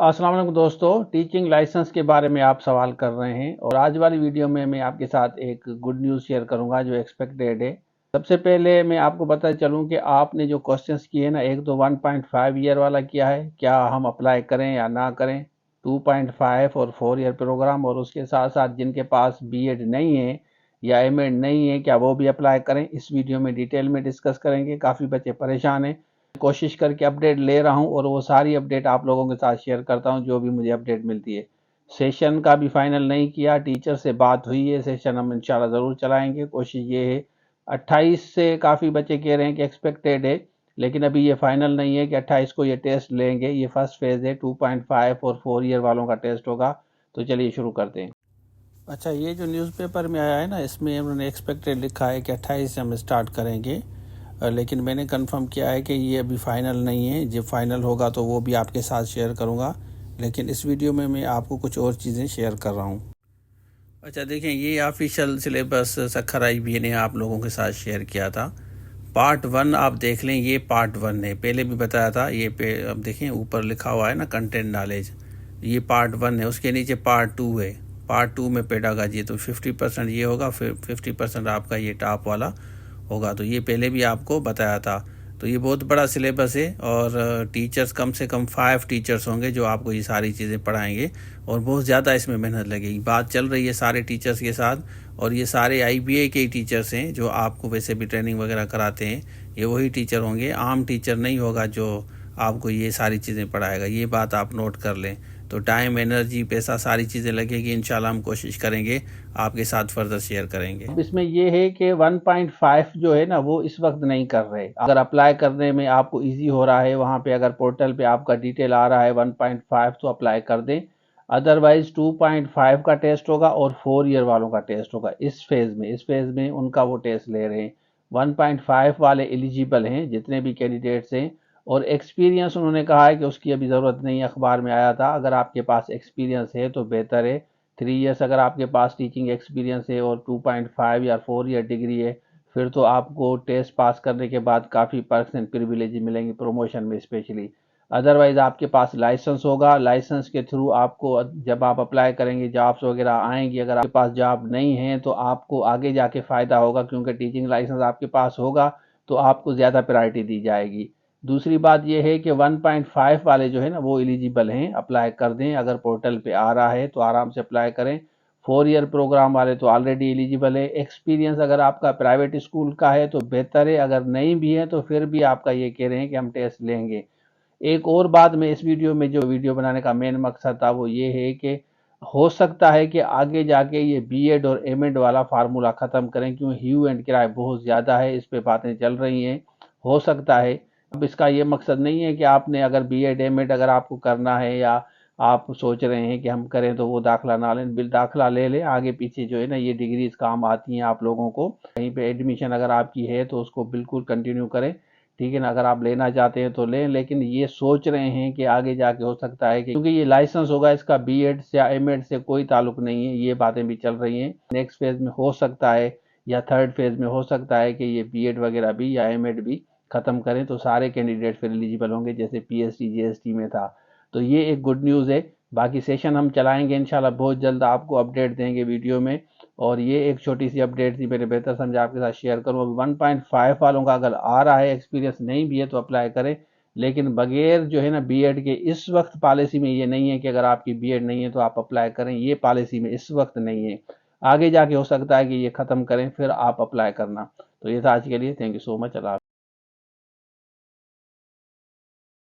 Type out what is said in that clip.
अस्सलाम वालेकुम दोस्तों, टीचिंग लाइसेंस के बारे में आप सवाल कर रहे हैं और आज वाली वीडियो में मैं आपके साथ एक गुड न्यूज़ शेयर करूंगा जो एक्सपेक्टेड है। सबसे पहले मैं आपको बताते चलूं कि आपने जो क्वेश्चंस किए ना, एक तो 1.5 ईयर वाला किया है, क्या हम अप्लाई करें या ना करें, 2.5 और 4 ईयर प्रोग्राम, और उसके साथ साथ जिनके पास बीएड नहीं है या एमएड नहीं है क्या वो भी अप्लाई करें। इस वीडियो में डिटेल में डिस्कस करेंगे। काफ़ी बच्चे परेशान हैं, कोशिश करके अपडेट ले रहा हूं और वो सारी अपडेट आप लोगों के साथ शेयर करता हूं जो भी मुझे अपडेट मिलती है। सेशन का भी फाइनल नहीं किया, टीचर से बात हुई है, सेशन हम इंशाल्लाह ज़रूर चलाएंगे। कोशिश ये है 28 से काफ़ी बच्चे कह रहे हैं कि एक्सपेक्टेड है, लेकिन अभी ये फाइनल नहीं है कि 28 को ये टेस्ट लेंगे। ये फर्स्ट फेज़ है, 2.5 और 4 ईयर वालों का टेस्ट होगा। तो चलिए शुरू करते हैं। अच्छा, ये जो न्यूज़पेपर में आया है ना, इसमें उन्होंने एक्सपेक्टेड लिखा है कि 28 से हम स्टार्ट करेंगे, लेकिन मैंने कंफर्म किया है कि ये अभी फ़ाइनल नहीं है। जब फाइनल होगा तो वो भी आपके साथ शेयर करूँगा, लेकिन इस वीडियो में मैं आपको कुछ और चीज़ें शेयर कर रहा हूँ। अच्छा देखें, ये ऑफिशियल सिलेबस सखर IBA ने आप लोगों के साथ शेयर किया था। पार्ट 1 आप देख लें, ये पार्ट 1 है, पहले भी बताया था ये पे। अब देखें ऊपर लिखा हुआ है ना कंटेंट नॉलेज, ये पार्ट 1 है। उसके नीचे पार्ट 2 है। पार्ट 2 में पेडागॉजी, तो 50% ये होगा, फिर 50% आपका ये टॉप वाला होगा। तो ये पहले भी आपको बताया था। तो ये बहुत बड़ा सिलेबस है और टीचर्स कम से कम 5 टीचर्स होंगे जो आपको ये सारी चीज़ें पढ़ाएंगे और बहुत ज़्यादा इसमें मेहनत लगेगी। बात चल रही है सारे टीचर्स के साथ, और ये सारे IBA के ही टीचर्स हैं जो आपको वैसे भी ट्रेनिंग वगैरह कराते हैं। ये वही टीचर होंगे, आम टीचर नहीं होगा जो आपको ये सारी चीज़ें पढ़ाएगा। ये बात आप नोट कर लें। तो टाइम, एनर्जी, पैसा, सारी चीज़ें लगेगी। इंशाल्लाह हम कोशिश करेंगे, आपके साथ फर्दर शेयर करेंगे। अब इसमें ये है कि 1.5 जो है ना, वो इस वक्त नहीं कर रहे। अगर अप्लाई करने में आपको इजी हो रहा है, वहाँ पे अगर पोर्टल पे आपका डिटेल आ रहा है 1.5, तो अप्लाई कर दें। अदरवाइज 2.5 का टेस्ट होगा और 4 ईयर वालों का टेस्ट होगा इस फेज़ में उनका वो टेस्ट ले रहे हैं। 1.5 वाले एलिजिबल हैं जितने भी कैंडिडेट्स हैं, और एक्सपीरियंस उन्होंने कहा है कि उसकी अभी ज़रूरत नहीं है, अखबार में आया था। अगर आपके पास एक्सपीरियंस है तो बेहतर है। 3 ईयर्स अगर आपके पास टीचिंग एक्सपीरियंस है और 2.5 या 4 ईयर डिग्री है, फिर तो आपको टेस्ट पास करने के बाद काफ़ी पर्क्स एंड प्रिविलेज मिलेंगे, प्रमोशन में स्पेशली। अदरवाइज आपके पास लाइसेंस होगा, लाइसेंस के थ्रू आपको जब आप अप्लाई करेंगे जॉब्स वगैरह आएंगी। अगर आपके पास जॉब नहीं है तो आपको आगे जाके फ़ायदा होगा, क्योंकि टीचिंग लाइसेंस आपके पास होगा तो आपको ज़्यादा प्रायोरिटी दी जाएगी। दूसरी बात यह है कि 1.5 वाले जो है ना, वो एलिजिबल हैं, अप्लाई कर दें। अगर पोर्टल पे आ रहा है तो आराम से अप्लाई करें। 4 ईयर प्रोग्राम वाले तो ऑलरेडी एलिजिबल है। एक्सपीरियंस अगर आपका प्राइवेट स्कूल का है तो बेहतर है, अगर नहीं भी है तो फिर भी आपका ये कह रहे हैं कि हम टेस्ट लेंगे। एक और बात, मैं इस वीडियो में जो वीडियो बनाने का मेन मकसद था वो ये है कि हो सकता है कि आगे जाके ये बीएड और एमएड वाला फार्मूला ख़त्म करें, क्यों ह्यू एंड किराए बहुत ज़्यादा है, इस पे बातें चल रही हैं। हो सकता है, अब इसका ये मकसद नहीं है कि आपने अगर बीएड एमएड अगर आपको करना है या आप सोच रहे हैं कि हम करें तो वो दाखिला ना लें, बिल दाखिला ले लें। आगे पीछे जो है ना, ये डिग्रीज काम आती हैं आप लोगों को। कहीं पे एडमिशन अगर आपकी है तो उसको बिल्कुल कंटिन्यू करें, ठीक है ना। अगर आप लेना चाहते हैं तो लें, लेकिन ये सोच रहे हैं कि आगे जाके हो सकता है कि क्योंकि ये लाइसेंस होगा, इसका बीएड से या एमएड से कोई ताल्लुक नहीं है, ये बातें भी चल रही हैं। नेक्स्ट फेज में हो सकता है या थर्ड फेज में हो सकता है कि ये बीएड वगैरह भी या एमएड भी खत्म करें, तो सारे कैंडिडेट फिर एलिजिबल होंगे जैसे पीएचडी जीएसटी में था। तो ये एक गुड न्यूज़ है। बाकी सेशन हम चलाएंगे इंशाल्लाह, बहुत जल्द आपको अपडेट देंगे वीडियो में। और ये एक छोटी सी अपडेट थी, मैंने बेहतर समझा आपके साथ शेयर करूँ। अभी 1.5 वालों का अगर आ रहा है, एक्सपीरियंस नहीं भी है तो अप्लाई करें, लेकिन बगैर जो है ना बीएड के इस वक्त पॉलिसी में ये नहीं है कि अगर आपकी बीएड नहीं है तो आप अप्लाई करें। ये पॉलिसी में इस वक्त नहीं है, आगे जाके हो सकता है कि ये ख़त्म करें फिर आप अप्लाई करना। तो ये था आज के लिए। Thank you so much. Allah.